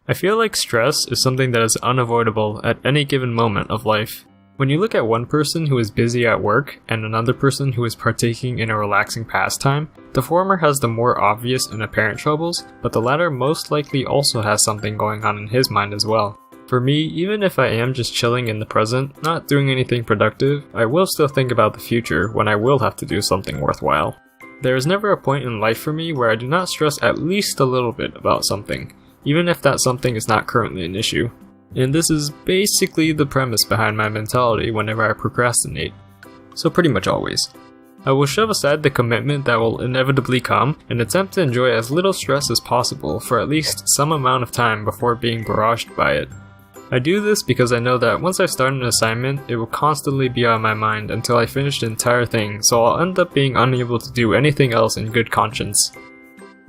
I feel like stress is something that is unavoidable at any given moment of life. When you look at one person who is busy at work and another person who is partaking in a relaxing pastime, the former has the more obvious and apparent troubles, but the latter most likely also has something going on in his mind as well. For me, even if I am just chilling in the present, not doing anything productive, I will still think about the future when I will have to do something worthwhile. There is never a point in life for me where I do not stress at least a little bit about something, even if that something is not currently an issue. And this is basically the premise behind my mentality whenever I procrastinate. So pretty much always. I will shove aside the commitment that will inevitably come and attempt to enjoy as little stress as possible for at least some amount of time before being barraged by it. I do this because I know that once I start an assignment, it will constantly be on my mind until I finish the entire thing, so I'll end up being unable to do anything else in good conscience.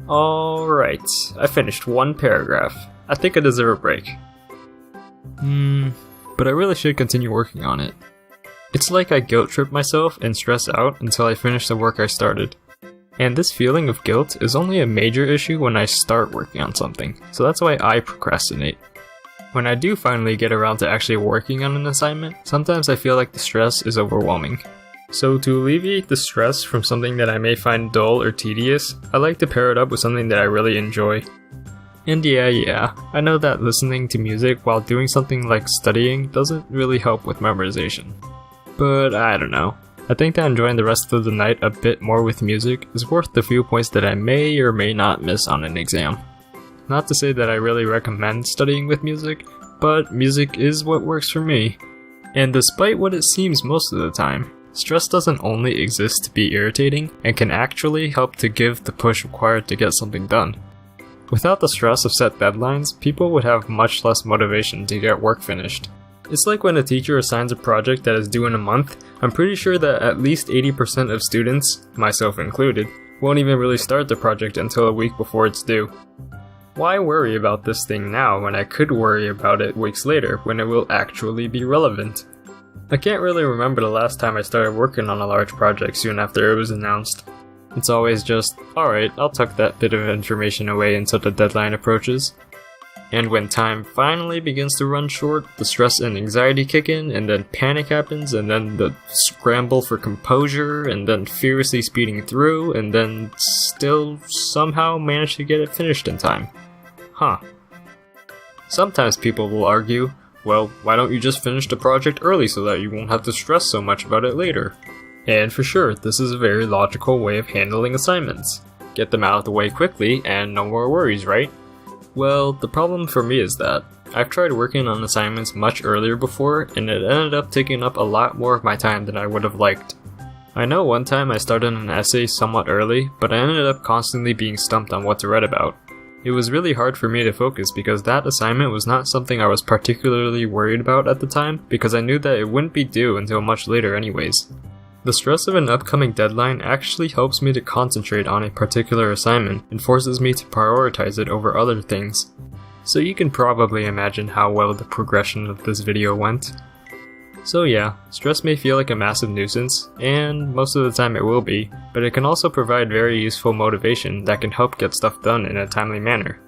Alright, I finished one paragraph. I think I deserve a break. But I really should continue working on it. It's like I guilt trip myself and stress out until I finish the work I started. And this feeling of guilt is only a major issue when I start working on something, so that's why I procrastinate. When I do finally get around to actually working on an assignment, sometimes I feel like the stress is overwhelming. So to alleviate the stress from something that I may find dull or tedious, I like to pair it up with something that I really enjoy. And yeah, I know that listening to music while doing something like studying doesn't really help with memorization. But I don't know. I think that enjoying the rest of the night a bit more with music is worth the few points that I may or may not miss on an exam. Not to say that I really recommend studying with music, but music is what works for me. And despite what it seems most of the time, stress doesn't only exist to be irritating and can actually help to give the push required to get something done. Without the stress of set deadlines, people would have much less motivation to get work finished. It's like when a teacher assigns a project that is due in a month, I'm pretty sure that at least 80% of students, myself included, won't even really start the project until a week before it's due. Why worry about this thing now when I could worry about it weeks later when it will actually be relevant? I can't really remember the last time I started working on a large project soon after it was announced. It's always just, alright, I'll tuck that bit of information away until the deadline approaches. And when time finally begins to run short, the stress and anxiety kick in, and then panic happens, and then the scramble for composure, and then furiously speeding through, and then still somehow manage to get it finished in time. Huh. Sometimes people will argue, well, why don't you just finish the project early so that you won't have to stress so much about it later? And for sure, this is a very logical way of handling assignments. Get them out of the way quickly and no more worries, right? Well, the problem for me is that I've tried working on assignments much earlier before and it ended up taking up a lot more of my time than I would have liked. I know one time I started an essay somewhat early, but I ended up constantly being stumped on what to write about. It was really hard for me to focus because that assignment was not something I was particularly worried about at the time because I knew that it wouldn't be due until much later anyways. The stress of an upcoming deadline actually helps me to concentrate on a particular assignment and forces me to prioritize it over other things. So you can probably imagine how well the progression of this video went. So yeah, stress may feel like a massive nuisance, and most of the time it will be, but it can also provide very useful motivation that can help get stuff done in a timely manner.